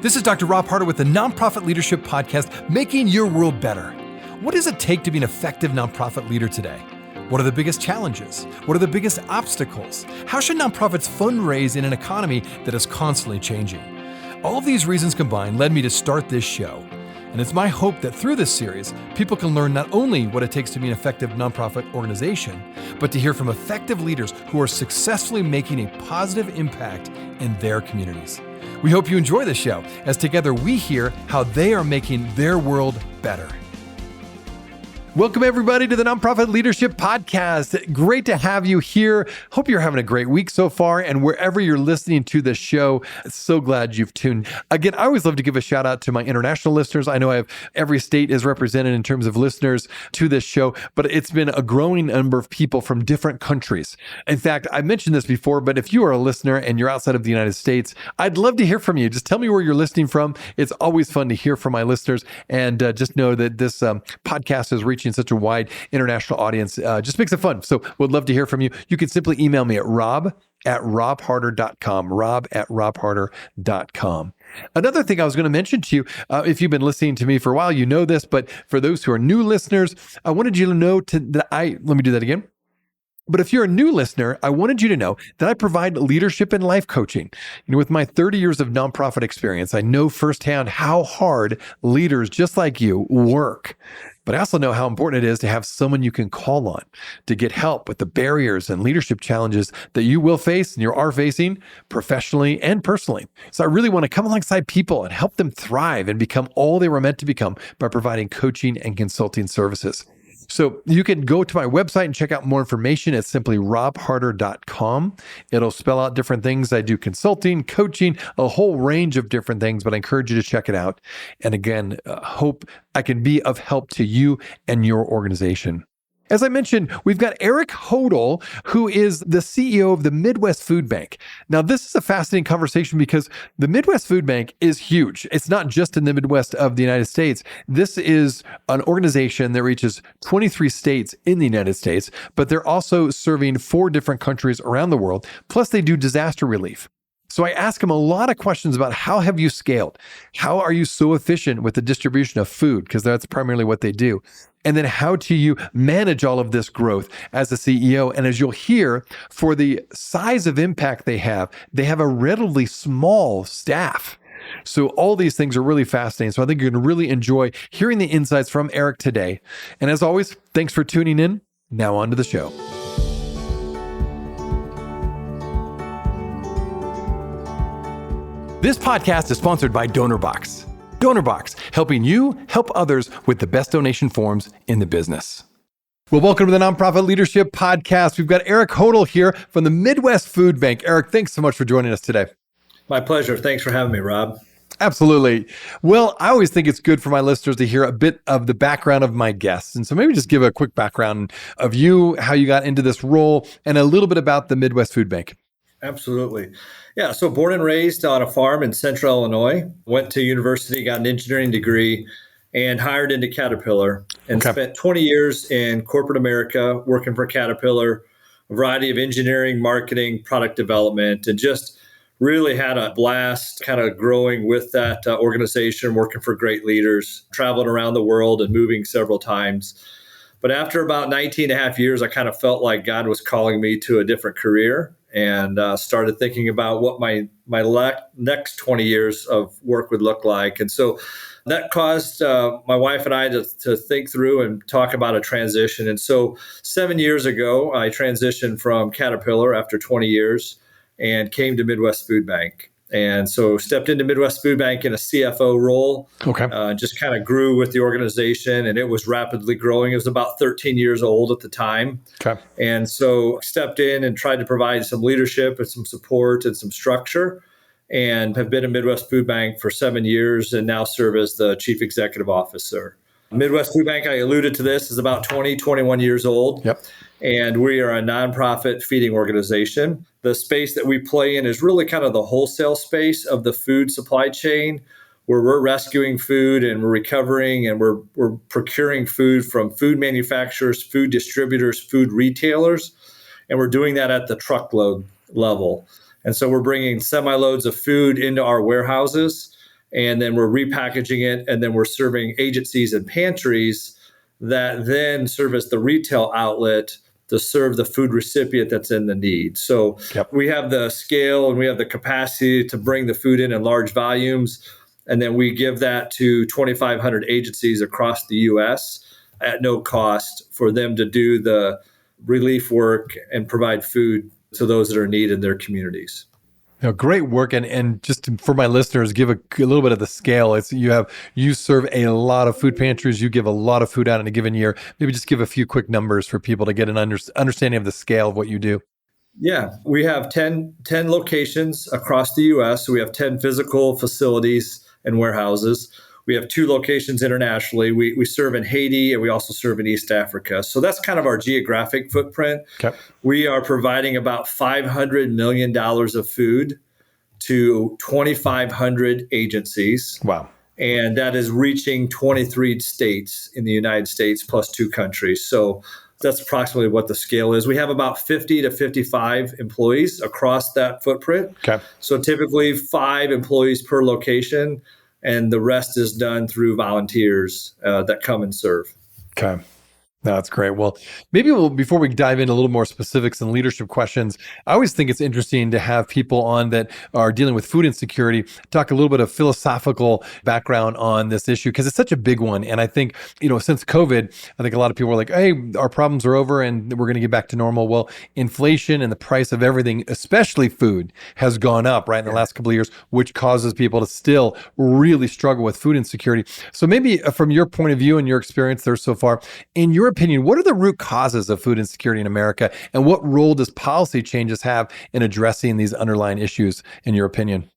This is Dr. Rob Harter with the Nonprofit Leadership Podcast, Making Your World Better. What does it take to be an effective nonprofit leader today? What are the biggest challenges? What are the biggest obstacles? How should nonprofits fundraise in an economy that is constantly changing? All of these reasons combined led me to start this show. And it's my hope that through this series, people can learn not only what it takes to be an effective nonprofit organization, but to hear from effective leaders who are successfully making a positive impact in their communities. We hope you enjoy the show, as together we hear how they are making their world better. Welcome, everybody, to the Nonprofit Leadership Podcast. Great to have you here. Hope you're having a great week so far, and wherever you're listening to the show, so glad you've tuned. Again, I always love to give a shout out to my international listeners. I know I have every state is represented in terms of listeners to this show, but it's been a growing number of people from different countries. In fact, I mentioned this before, but if you are a listener and you're outside of the United States, I'd love to hear from you. Just tell me where you're listening from. It's always fun to hear from my listeners, and just know that this podcast is reaching such a wide international audience. Just makes it fun. So we'd love to hear from you. You can simply email me at rob@robharter.com, rob@robharter.com. Another thing I was going to mention to you, if you've been listening to me for a while, you know this, but for those who are new listeners, I wanted you to know let me do that again. But if you're a new listener, I wanted you to know that I provide leadership and life coaching. With my 30 years of nonprofit experience, I know firsthand how hard leaders just like you work. But I also know how important it is to have someone you can call on to get help with the barriers and leadership challenges that you will face and you are facing professionally and personally. So I really want to come alongside people and help them thrive and become all they were meant to become by providing coaching and consulting services. So you can go to my website and check out more information. It's simply robharter.com. It'll spell out different things. I do consulting, coaching, a whole range of different things, but I encourage you to check it out. And again, hope I can be of help to you and your organization. As I mentioned, we've got Eric Hodel, who is the CEO of the Midwest Food Bank. Now, this is a fascinating conversation because the Midwest Food Bank is huge. It's not just in the Midwest of the United States. This is an organization that reaches 23 states in the United States, but they're also serving 4 different countries around the world. Plus, they do disaster relief. So I ask him a lot of questions about how have you scaled? How are you so efficient with the distribution of food? Because that's primarily what they do. And then how do you manage all of this growth as a CEO? And as you'll hear, for the size of impact they have a relatively small staff. So all these things are really fascinating. So I think you're going to really enjoy hearing the insights from Eric today. And as always, thanks for tuning in. Now on to the show. This podcast is sponsored by DonorBox. DonorBox, helping you help others with the best donation forms in the business. Well, welcome to the Nonprofit Leadership Podcast. We've got Eric Hodel here from the Midwest Food Bank. Eric, thanks so much for joining us today. My pleasure. Thanks for having me, Rob. Absolutely. Well, I always think it's good for my listeners to hear a bit of the background of my guests. And so maybe just give a quick background of you, how you got into this role, and a little bit about the Midwest Food Bank. Absolutely. Yeah. So born and raised on a farm in central Illinois, went to university, got an engineering degree, and hired into Caterpillar and spent 20 years in corporate America working for Caterpillar, a variety of engineering, marketing, product development, and just really had a blast kind of growing with that organization, working for great leaders, traveling around the world and moving several times. But after about 19 and a half years, I kind of felt like God was calling me to a different career and started thinking about what my next 20 years of work would look like. And so that caused my wife and I to think through and talk about a transition. And so 7 years ago, I transitioned from Caterpillar after 20 years and came to Midwest Food Bank. And so stepped into Midwest Food Bank in a CFO role, just kind of grew with the organization, and it was rapidly growing. It was about 13 years old at the time. And so stepped in and tried to provide some leadership and some support and some structure, and have been at Midwest Food Bank for 7 years and now serve as the Chief Executive Officer. Midwest Food Bank, I alluded to this, is about 21 years old. And we are a nonprofit feeding organization. The space that we play in is really kind of the wholesale space of the food supply chain, where we're rescuing food and we're recovering and we're procuring food from food manufacturers, food distributors, food retailers. And we're doing that at the truckload level. And so we're bringing semi-loads of food into our warehouses and then we're repackaging it, and then we're serving agencies and pantries that then serve as the retail outlet to serve the food recipient that's in the need. So we have the scale and we have the capacity to bring the food in large volumes, and then we give that to 2,500 agencies across the U.S. at no cost for them to do the relief work and provide food to those that are in need in their communities. Great work. And just for my listeners, give a little bit of the scale. It's you serve a lot of food pantries. You give a lot of food out in a given year. Maybe just give a few quick numbers for people to get an understanding of the scale of what you do. Yeah, we have 10 locations across the U.S. So we have 10 physical facilities and warehouses. We have 2 locations internationally. We serve in Haiti, and we also serve in East Africa. So that's kind of our geographic footprint. Okay. We are providing about $500 million of food to 2,500 agencies. Wow. And that is reaching 23 states in the United States plus 2 countries. So that's approximately what the scale is. We have about 50 to 55 employees across that footprint. Okay. So typically 5 employees per location, and the rest is done through volunteers that come and serve. Okay. That's great. Well, maybe before we dive into a little more specifics and leadership questions, I always think it's interesting to have people on that are dealing with food insecurity, talk a little bit of philosophical background on this issue, because it's such a big one. And I think, since COVID, I think a lot of people are like, hey, our problems are over and we're going to get back to normal. Well, inflation and the price of everything, especially food, has gone up right in the last couple of years, which causes people to still really struggle with food insecurity. So maybe from your point of view and your experience there so far, in your opinion, what are the root causes of food insecurity in America, and what role does policy changes have in addressing these underlying issues, in your opinion?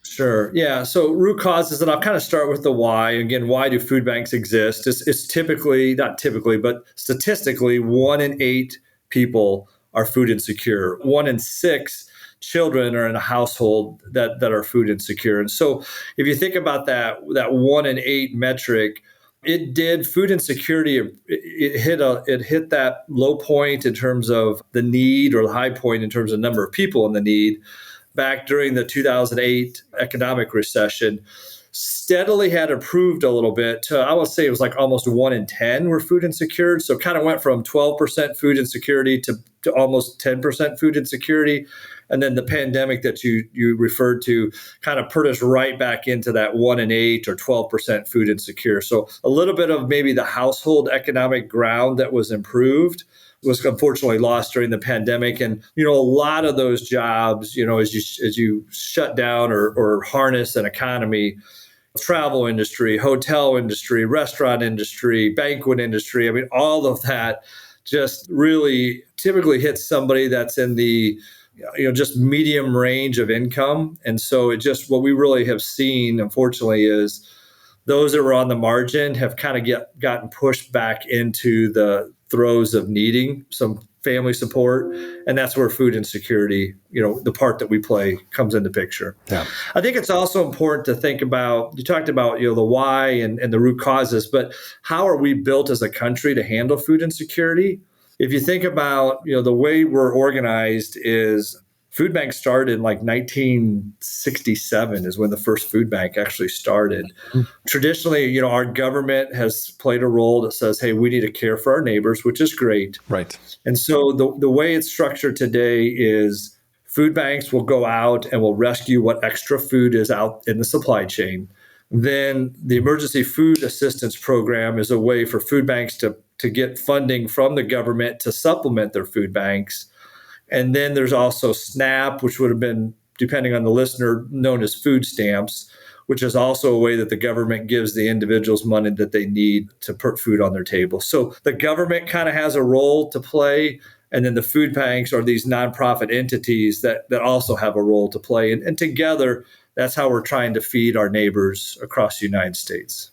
Sure. Yeah. So root causes, and I'll kind of start with the why. Again, why do food banks exist? It's typically, not typically, but statistically, 1 in 8 people are food insecure. 1 in 6 children are in a household that are food insecure. And so if you think about that 1 in 8 metric, food insecurity, it hit that low point in terms of the need, or the high point in terms of number of people in the need, back during the 2008 economic recession. Steadily had improved a little bit to, I would say it was like almost 1 in 10 were food insecure. So kind of went from 12% food insecurity to almost 10% food insecurity. And then the pandemic that you referred to kind of put us right back into that 1 in 8 or 12% food insecure. So a little bit of maybe the household economic ground that was improved was unfortunately lost during the pandemic. And, a lot of those jobs, as you shut down or harness an economy, travel industry, hotel industry, restaurant industry, banquet industry, I mean, all of that just really typically hits somebody that's in the just medium range of income. And so what we really have seen, unfortunately, is those that were on the margin have kind of gotten pushed back into the throes of needing some family support. And that's where food insecurity, the part that we play, comes into picture. Yeah. I think it's also important to think about, you talked about, the why and the root causes, but how are we built as a country to handle food insecurity? If you think about, the way we're organized is food banks started in like 1967 is when the first food bank actually started. Mm-hmm. Traditionally, our government has played a role that says, hey, we need to care for our neighbors, which is great. Right. And so the way it's structured today is food banks will go out and will rescue what extra food is out in the supply chain. Then the Emergency Food Assistance Program is a way for food banks to get funding from the government to supplement their food banks. And then there's also SNAP, which would have been, depending on the listener, known as food stamps, which is also a way that the government gives the individuals money that they need to put food on their table. So the government kind of has a role to play. And then the food banks are these nonprofit entities that also have a role to play. And together, that's how we're trying to feed our neighbors across the United States.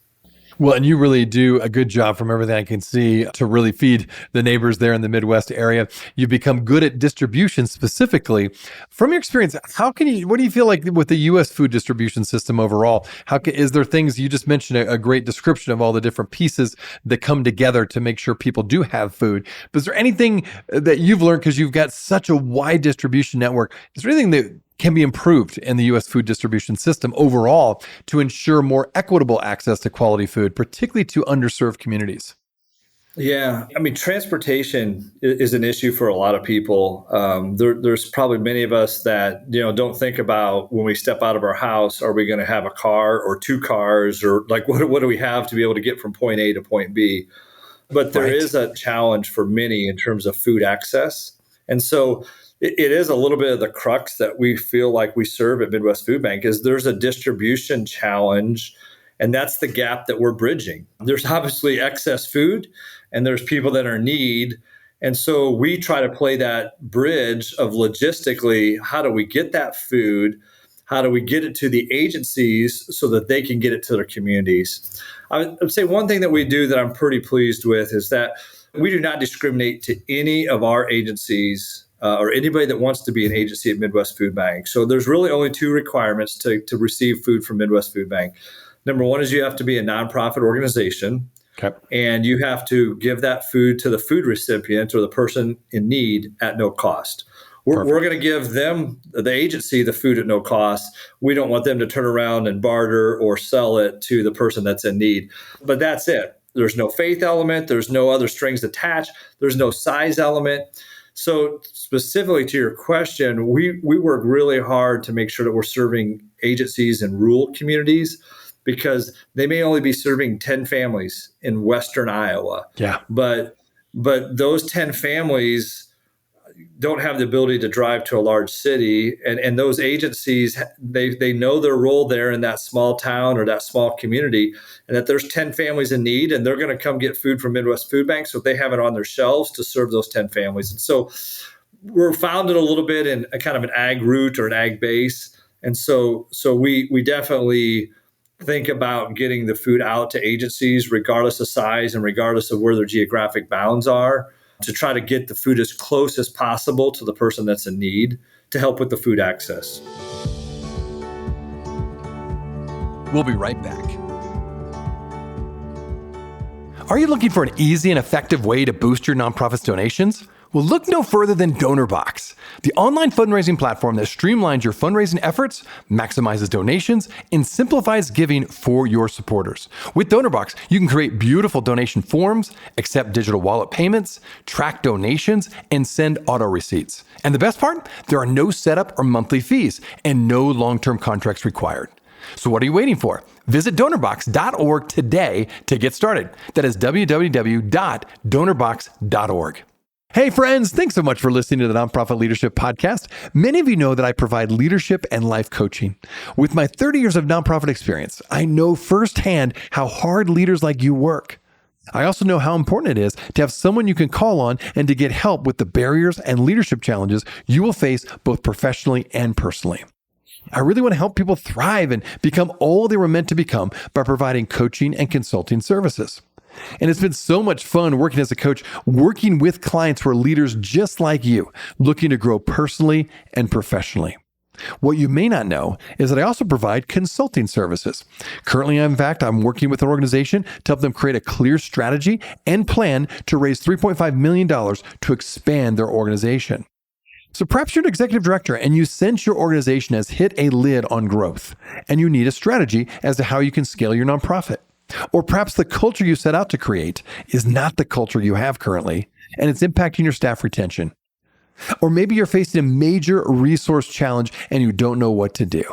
Well, and you really do a good job, from everything I can see, to really feed the neighbors there in the Midwest area. You've become good at distribution specifically. From your experience, what do you feel like with the U.S. food distribution system overall? Is there things, you just mentioned a great description of all the different pieces that come together to make sure people do have food. But is there anything that you've learned, because you've got such a wide distribution network, is there anything that can be improved in the U.S. food distribution system overall to ensure more equitable access to quality food, particularly to underserved communities? Yeah, I mean, transportation is an issue for a lot of people. There's probably many of us that don't think about when we step out of our house, are we going to have a car or two cars, or like what do we have to be able to get from point A to point B? But there is a challenge for many in terms of food access, and so it is a little bit of the crux that we feel like we serve at Midwest Food Bank is there's a distribution challenge. And that's the gap that we're bridging. There's obviously excess food and there's people that are in need. And so we try to play that bridge of logistically, how do we get that food? How do we get it to the agencies so that they can get it to their communities? I would say one thing that we do that I'm pretty pleased with is that we do not discriminate to any of our agencies or anybody that wants to be an agency at Midwest Food Bank. So there's really only two requirements to receive food from Midwest Food Bank. Number one is you have to be a nonprofit organization, and you have to give that food to the food recipient or the person in need at no cost. We're going to give them, the agency, the food at no cost. We don't want them to turn around and barter or sell it to the person that's in need. But that's it. There's no faith element. There's no other strings attached. There's no size element. So specifically to your question, we work really hard to make sure that we're serving agencies in rural communities, because they may only be serving 10 families in Western Iowa. Yeah. But those 10 families don't have the ability to drive to a large city. And those agencies, they know their role there in that small town or that small community, and that there's 10 families in need, and they're going to come get food from Midwest Food Bank so they have it on their shelves to serve those 10 families. And so we're founded a little bit in a kind of an ag root or an ag base. And so we definitely think about getting the food out to agencies, regardless of size and regardless of where their geographic bounds are, to try to get the food as close as possible to the person that's in need to help with the food access. We'll be right back. Are you looking for an easy and effective way to boost your nonprofit's donations? Well, look no further than DonorBox, the online fundraising platform that streamlines your fundraising efforts, maximizes donations, and simplifies giving for your supporters. With DonorBox, you can create beautiful donation forms, accept digital wallet payments, track donations, and send auto receipts. And the best part? There are no setup or monthly fees and no long-term contracts required. So what are you waiting for? Visit donorbox.org today to get started. That is www.donorbox.org. Hey friends, thanks so much for listening to the Nonprofit Leadership Podcast. Many of you know that I provide leadership and life coaching. With my 30 years of nonprofit experience, I know firsthand how hard leaders like you work. I also know how important it is to have someone you can call on and to get help with the barriers and leadership challenges you will face both professionally and personally. I really want to help people thrive and become all they were meant to become by providing coaching and consulting services. And it's been so much fun working as a coach, working with clients who are leaders just like you, looking to grow personally and professionally. What you may not know is that I also provide consulting services. Currently, I'm working with an organization to help them create a clear strategy and plan to raise $3.5 million to expand their organization. So perhaps you're an executive director and you sense your organization has hit a lid on growth, and you need a strategy as to how you can scale your nonprofit. Or perhaps the culture you set out to create is not the culture you have currently, and it's impacting your staff retention. Or maybe you're facing a major resource challenge and you don't know what to do.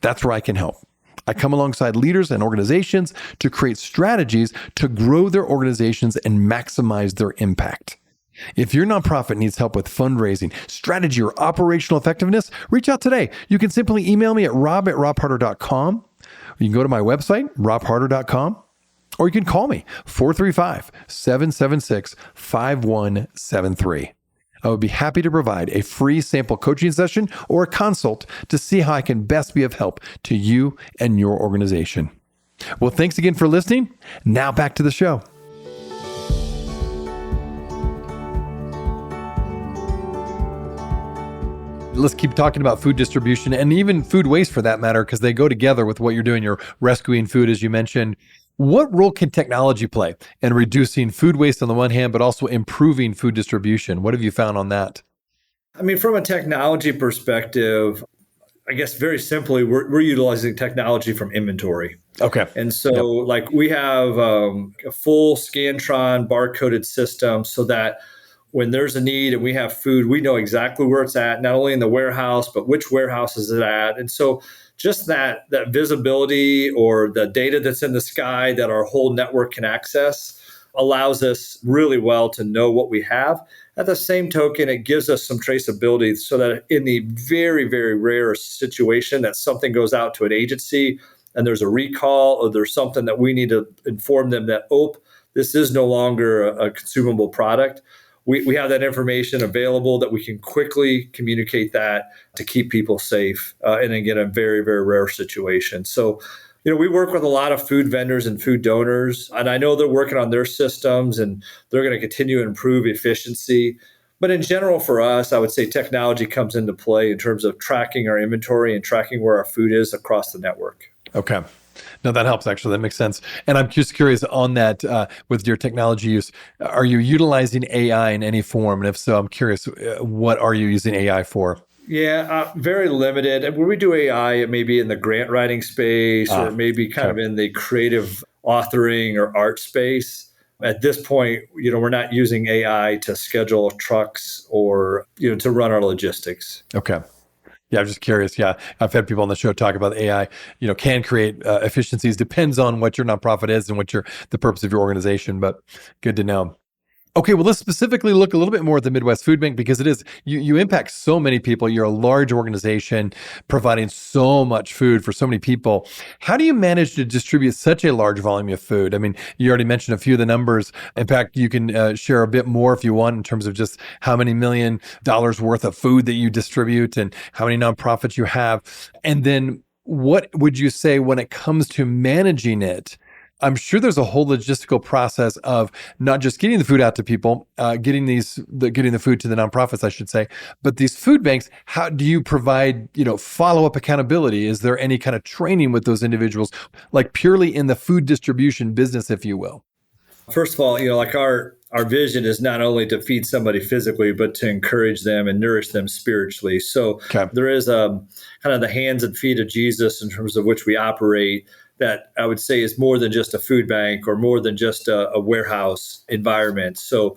That's where I can help. I come alongside leaders and organizations to create strategies to grow their organizations and maximize their impact. If your nonprofit needs help with fundraising, strategy, or operational effectiveness, reach out today. You can simply email me at rob@robharter.com. You can go to my website, robharter.com, or you can call me, 435-776-5173. I would be happy to provide a free sample coaching session or a consult to see how I can best be of help to you and your organization. Well, thanks again for listening. Now back to the show. Let's keep talking about food distribution and even food waste for that matter, because they go together with what you're doing. You're rescuing food, as you mentioned. What role can technology play in reducing food waste on the one hand, but also improving food distribution? What have you found on that? I mean, from a technology perspective, I guess very simply, we're utilizing technology from inventory. Okay. And so like we have a full Scantron barcoded system so that when there's a need and we have food, we know exactly where it's at, not only in the warehouse, but which warehouse is it at. And so just that visibility or the data that's in the sky that our whole network can access allows us really well to know what we have. At the same token, it gives us some traceability so that in the very, very rare situation that something goes out to an agency and there's a recall or there's something that we need to inform them that, this is no longer a consumable product. We have that information available that we can quickly communicate that to keep people safe and again, a very, very rare situation. So, we work with a lot of food vendors and food donors, and I know they're working on their systems and they're going to continue to improve efficiency. But in general, for us, I would say technology comes into play in terms of tracking our inventory and tracking where our food is across the network. Okay. No, that helps actually. That makes sense. And I'm just curious on that with your technology use, are you utilizing AI in any form? And if so, I'm curious, what are you using AI for? Yeah, very limited. And when we do AI, it may be in the grant writing space or maybe kind of in the creative authoring or art space. At this point, we're not using AI to schedule trucks or, to run our logistics. Okay. Yeah, I'm just curious. Yeah, I've had people on the show talk about AI, can create efficiencies. Depends on what your nonprofit is and what the purpose of your organization, but good to know. Okay, well, let's specifically look a little bit more at the Midwest Food Bank because it is, you impact so many people. You're a large organization providing so much food for so many people. How do you manage to distribute such a large volume of food? I mean, you already mentioned a few of the numbers. In fact, you can share a bit more if you want in terms of just how many $1 million worth of food that you distribute and how many nonprofits you have. And then what would you say when it comes to managing it? I'm sure there's a whole logistical process of not just getting the food out to people, getting the food to the nonprofits, I should say, but these food banks. How do you provide, follow-up accountability? Is there any kind of training with those individuals, like purely in the food distribution business, if you will? First of all, like our vision is not only to feed somebody physically, but to encourage them and nourish them spiritually. So there is kind of the hands and feet of Jesus in terms of which we operate. That I would say is more than just a food bank or more than just a warehouse environment. So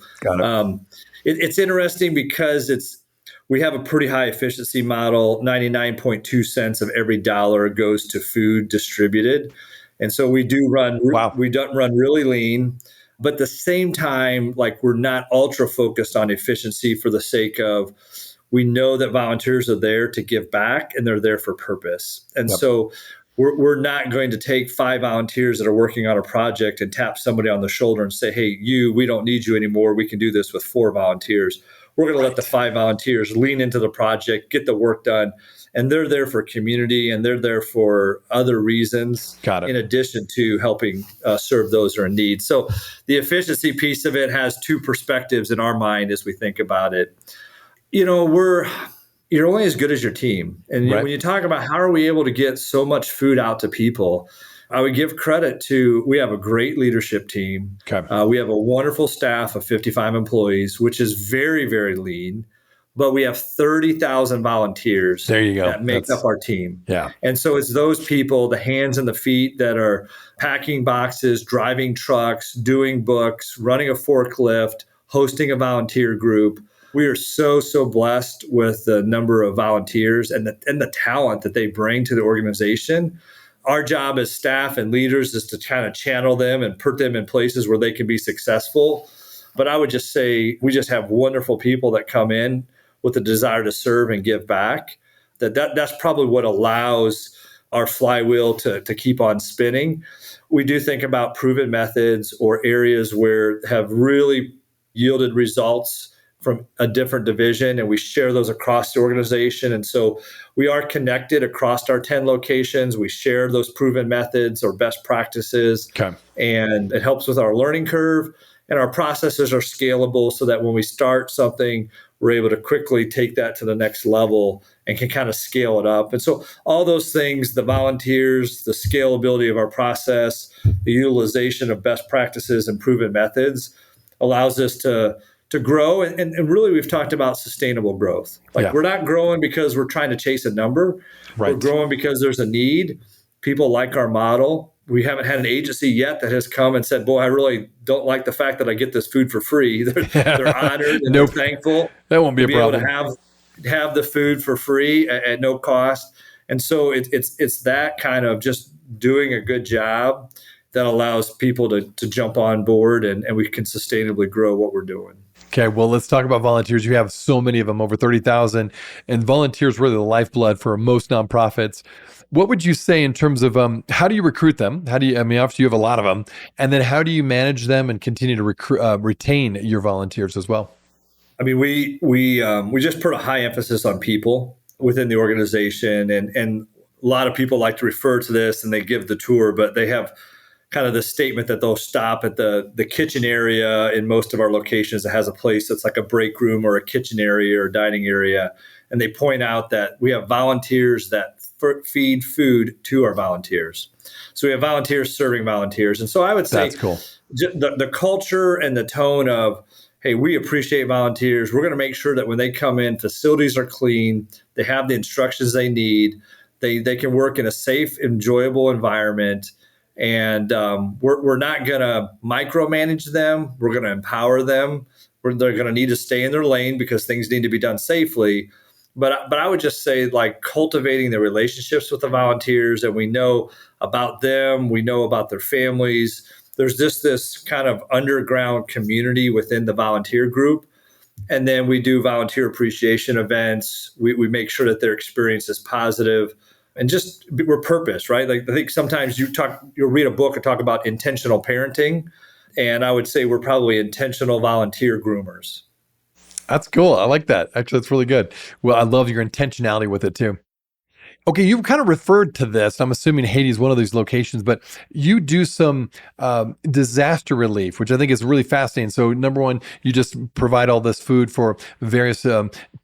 it's interesting because we have a pretty high efficiency model. 99.2 cents of every dollar goes to food distributed. And so we do run really lean, but at the same time, like we're not ultra focused on efficiency for the sake of, we know that volunteers are there to give back and they're there for purpose. And so we're not going to take 5 volunteers that are working on a project and tap somebody on the shoulder and say, hey, we don't need you anymore. We can do this with 4 volunteers. We're going to let the 5 volunteers lean into the project, get the work done. And they're there for community and they're there for other reasons in addition to helping serve those who are in need. So the efficiency piece of it has 2 perspectives in our mind as we think about it. You're only as good as your team. And when you talk about how are we able to get so much food out to people, I would give credit to, we have a great leadership team. We have a wonderful staff of 55 employees, which is very, very lean. But we have 30,000 volunteers that make up our team. Yeah. And so it's those people, the hands and the feet that are packing boxes, driving trucks, doing books, running a forklift, hosting a volunteer group. We are so, so blessed with the number of volunteers and the talent that they bring to the organization. Our job as staff and leaders is to kind of channel them and put them in places where they can be successful. But I would just say we just have wonderful people that come in with the desire to serve and give back. That's probably what allows our flywheel to keep on spinning. We do think about proven methods or areas where have really yielded results from a different division, and we share those across the organization. And so we are connected across our 10 locations. We share those proven methods or best practices, and it helps with our learning curve. And our processes are scalable so that when we start something, we're able to quickly take that to the next level and can kind of scale it up. And so all those things, the volunteers, the scalability of our process, the utilization of best practices and proven methods allows us to to grow. And really, we've talked about sustainable growth. Like we're not growing because we're trying to chase a number. Right. We're growing because there's a need. People like our model. We haven't had an agency yet that has come and said, boy, I really don't like the fact that I get this food for free. They're honored and they're thankful. That won't be a problem. Able to have the food for free at no cost. And so it's that kind of just doing a good job that allows people to jump on board and we can sustainably grow what we're doing. Okay, well, let's talk about volunteers. You have so many of them, over 30,000, and volunteers are really the lifeblood for most nonprofits. What would you say in terms of how do you recruit them? Obviously you have a lot of them, and then how do you manage them and continue to retain your volunteers as well? I mean, we just put a high emphasis on people within the organization, and a lot of people like to refer to this and they give the tour, but they have kind of the statement that they'll stop at the kitchen area in most of our locations that has a place that's like a break room or a kitchen area or dining area. And they point out that we have volunteers that feed food to our volunteers. So we have volunteers serving volunteers. And so I would say that's cool. The culture and the tone of, hey, we appreciate volunteers. We're going to make sure that when they come in, facilities are clean, they have the instructions they need, they can work in a safe, enjoyable environment. And we're not going to micromanage them. We're going to empower them. They're going to need to stay in their lane because things need to be done safely. But I would just say, like, cultivating the relationships with the volunteers, and we know about them. We know about their families. There's just this kind of underground community within the volunteer group. And then we do volunteer appreciation events. We make sure that their experience is positive. And just we're purpose, right? Like I think sometimes you'll read a book and talk about intentional parenting. And I would say we're probably intentional volunteer groomers. That's cool. I like that. Actually, that's really good. Well, I love your intentionality with it too. Okay, you've kind of referred to this. I'm assuming Haiti is one of these locations, but you do some disaster relief, which I think is really fascinating. So number one, you just provide all this food for various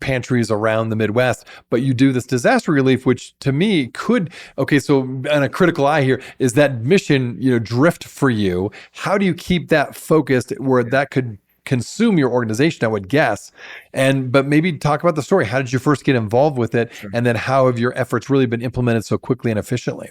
pantries around the Midwest, but you do this disaster relief, which to me so on a critical eye here, is that mission, drift for you. How do you keep that focused where that could consume your organization, I would guess. But maybe talk about the story. How did you first get involved with it? Sure. And then how have your efforts really been implemented so quickly and efficiently?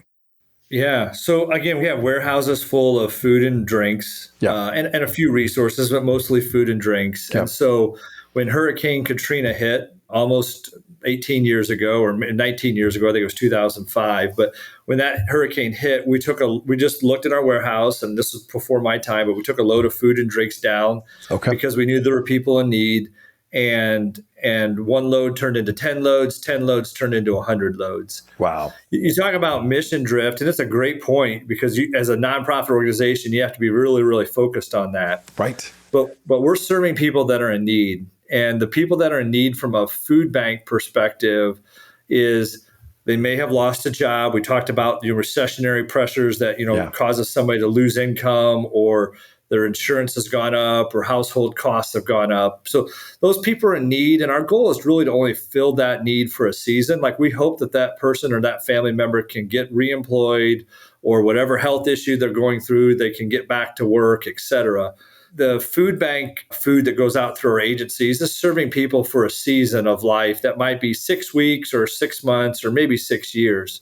Yeah. So again, we have warehouses full of food and drinks, and a few resources, but mostly food and drinks. Yeah. And so when Hurricane Katrina hit almost 18 years ago or 19 years ago, I think it was 2005. But when that hurricane hit, we just looked at our warehouse, and this was before my time, but we took a load of food and drinks down because we knew there were people in need. And one load turned into 10 loads turned into 100 loads. Wow. You talk about mission drift, and it's a great point because as a nonprofit organization, you have to be really, really focused on that. Right. But we're serving people that are in need. And the people that are in need from a food bank perspective is they may have lost a job. We talked about the recessionary pressures that, causes somebody to lose income, or their insurance has gone up, or household costs have gone up. So those people are in need. And our goal is really to only fill that need for a season. Like we hope that person or that family member can get reemployed, or whatever health issue they're going through, they can get back to work, et cetera. The food bank food that goes out through our agencies is serving people for a season of life that might be 6 weeks or 6 months or maybe 6 years.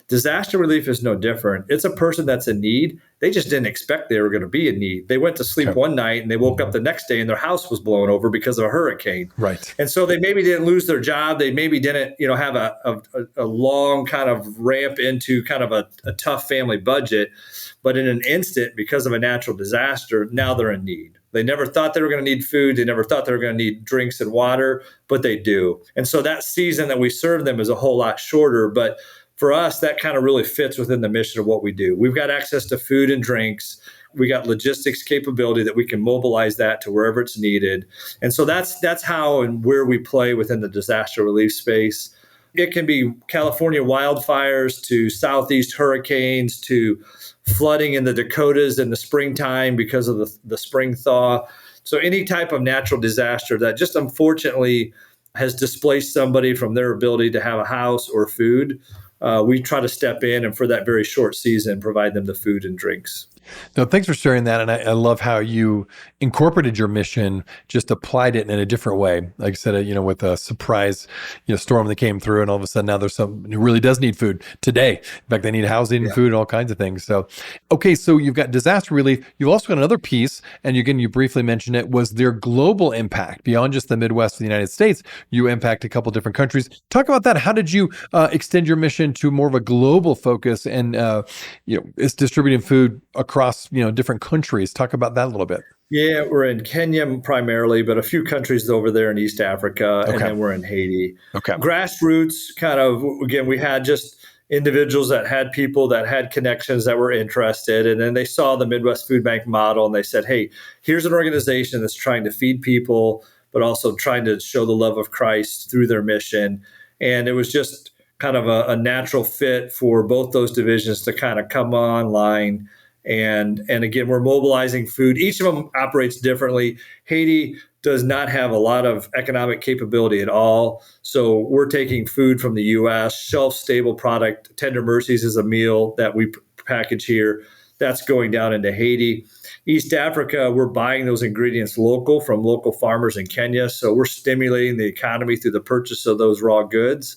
Disaster relief is no different. It's a person that's in need. They just didn't expect they were going to be in need. They went to sleep one night and they woke up the next day and their house was blown over because of a hurricane. Right. And so they maybe didn't lose their job. They maybe didn't, have a long kind of ramp into kind of a tough family budget. But in an instant, because of a natural disaster, now they're in need. They never thought they were going to need food. They never thought they were going to need drinks and water, but they do. And so that season that we serve them is a whole lot shorter. But for us, that kind of really fits within the mission of what we do. We've got access to food and drinks. We got logistics capability that we can mobilize that to wherever it's needed. And so that's how and where we play within the disaster relief space. It can be California wildfires to southeast hurricanes to flooding in the Dakotas in the springtime because of the spring thaw. So any type of natural disaster that just unfortunately has displaced somebody from their ability to have a house or food, we try to step in and for that very short season, provide them the food and drinks. No, thanks for sharing that. And I love how you incorporated your mission, just applied it in a different way. Like I said, with a surprise, storm that came through, and all of a sudden now there's someone who really does need food today. In fact, they need housing and Yeah. food and all kinds of things. So, okay, so you've got disaster relief. You've also got another piece, and again, you briefly mentioned it, was their global impact beyond just the Midwest of the United States. You impact a couple different countries. Talk about that. How did you extend your mission to more of a global focus and it's distributing food across different countries? Talk about that a little bit. Yeah, we're in Kenya primarily, but a few countries over there in East Africa, and then we're in Haiti. Okay. Grassroots kind of, again, we had just individuals that had people that had connections that were interested, and then they saw the Midwest Food Bank model and they said, hey, here's an organization that's trying to feed people, but also trying to show the love of Christ through their mission. And it was just kind of a natural fit for both those divisions to kind of come online. And again, we're mobilizing food. Each of them operates differently. Haiti does not have a lot of economic capability at all. So we're taking food from the U.S., shelf-stable product. Tender Mercies is a meal that we package here. That's going down into Haiti. East Africa, we're buying those ingredients from local farmers in Kenya. So we're stimulating the economy through the purchase of those raw goods.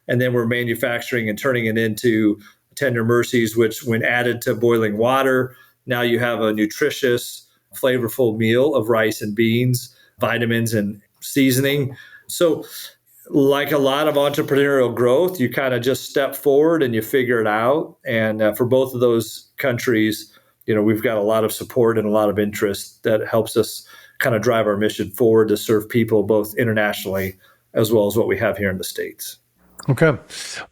And then we're manufacturing and turning it into Tender Mercies, which when added to boiling water, now you have a nutritious, flavorful meal of rice and beans, vitamins and seasoning. So like a lot of entrepreneurial growth, you kind of just step forward and you figure it out. And for both of those countries, we've got a lot of support and a lot of interest that helps us kind of drive our mission forward to serve people both internationally as well as what we have here in the States. Okay.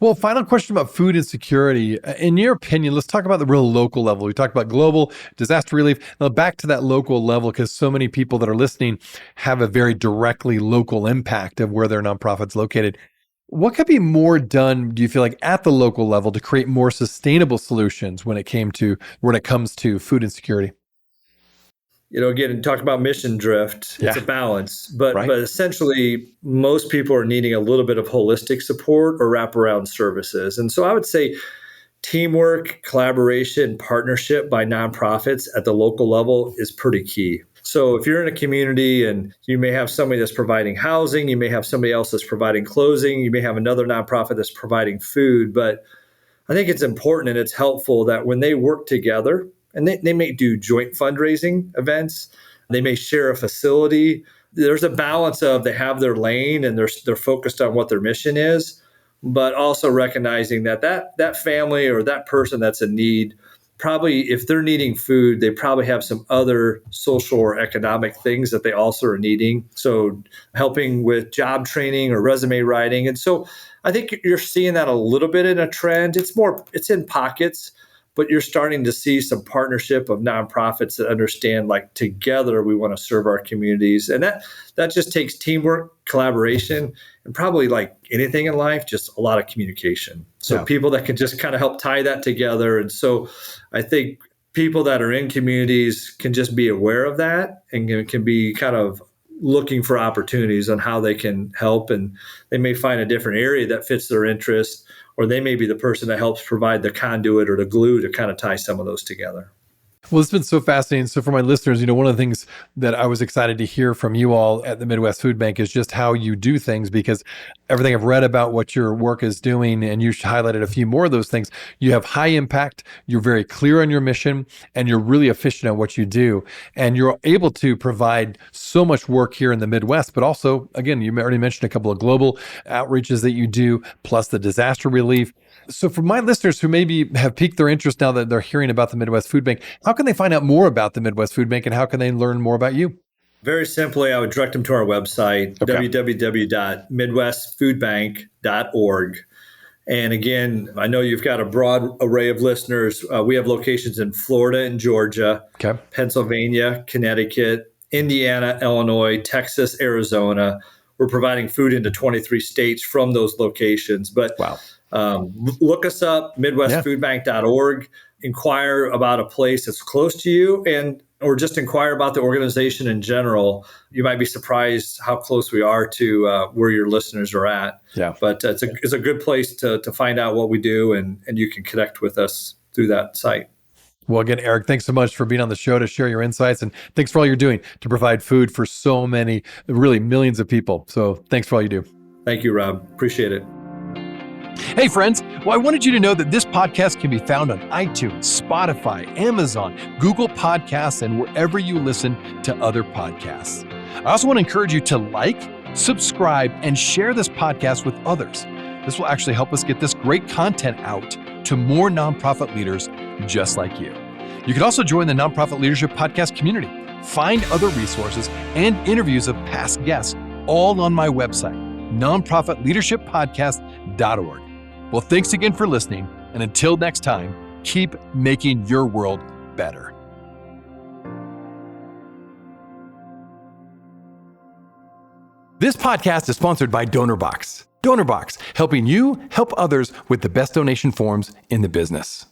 Well, final question about food insecurity. In your opinion, let's talk about the real local level. We talked about global disaster relief. Now back to that local level, because so many people that are listening have a very directly local impact of where their nonprofit's located. What could be more done, do you feel like, at the local level to create more sustainable solutions when it comes to food insecurity? Again, talk about mission drift. It's a balance, but Right. but essentially, most people are needing a little bit of holistic support or wraparound services. And so I would say teamwork, collaboration, partnership by nonprofits at the local level is pretty key. So if you're in a community and you may have somebody that's providing housing, you may have somebody else that's providing clothing, you may have another nonprofit that's providing food, but I think it's important and it's helpful that when they work together, and they may do joint fundraising events, they may share a facility. There's a balance of they have their lane and they're focused on what their mission is, but also recognizing that family or that person that's in need, probably if they're needing food, they probably have some other social or economic things that they also are needing. So helping with job training or resume writing. And so I think you're seeing that a little bit in a trend. It's in pockets, but you're starting to see some partnership of nonprofits that understand, like, together we want to serve our communities. And that just takes teamwork, collaboration, and probably, like anything in life, just a lot of communication. So people that can just kind of help tie that together. And so I think people that are in communities can just be aware of that and can be kind of looking for opportunities on how they can help. And they may find a different area that fits their interest, or they may be the person that helps provide the conduit or the glue to kind of tie some of those together. Well, it's been so fascinating. So for my listeners, one of the things that I was excited to hear from you all at the Midwest Food Bank is just how you do things, because everything I've read about what your work is doing, and you highlighted a few more of those things, you have high impact, you're very clear on your mission, and you're really efficient at what you do. And you're able to provide so much work here in the Midwest, but also, again, you already mentioned a couple of global outreaches that you do, plus the disaster relief. So for my listeners who maybe have piqued their interest now that they're hearing about the Midwest Food Bank, how can they find out more about the Midwest Food Bank, and how can they learn more about you? Very simply, I would direct them to our website, www.midwestfoodbank.org. And again, I know you've got a broad array of listeners. We have locations in Florida and Georgia, Pennsylvania, Connecticut, Indiana, Illinois, Texas, Arizona. We're providing food into 23 states from those locations. But look us up, midwestfoodbank.org. Inquire about a place that's close to you, or just inquire about the organization in general. You might be surprised how close we are to where your listeners are at. But it's a good place to find out what we do, and you can connect with us through that site. Well, again, Eric, thanks so much for being on the show to share your insights. And thanks for all you're doing to provide food for so many, really millions of people. So thanks for all you do. Thank you, Rob. Appreciate it. Hey, friends. Well, I wanted you to know that this podcast can be found on iTunes, Spotify, Amazon, Google Podcasts, and wherever you listen to other podcasts. I also want to encourage you to like, subscribe, and share this podcast with others. This will actually help us get this great content out to more nonprofit leaders just like you. You can also join the Nonprofit Leadership Podcast community. Find other resources and interviews of past guests all on my website, nonprofitleadershippodcast.org. Well, thanks again for listening. And until next time, keep making your world better. This podcast is sponsored by DonorBox. DonorBox, helping you help others with the best donation forms in the business.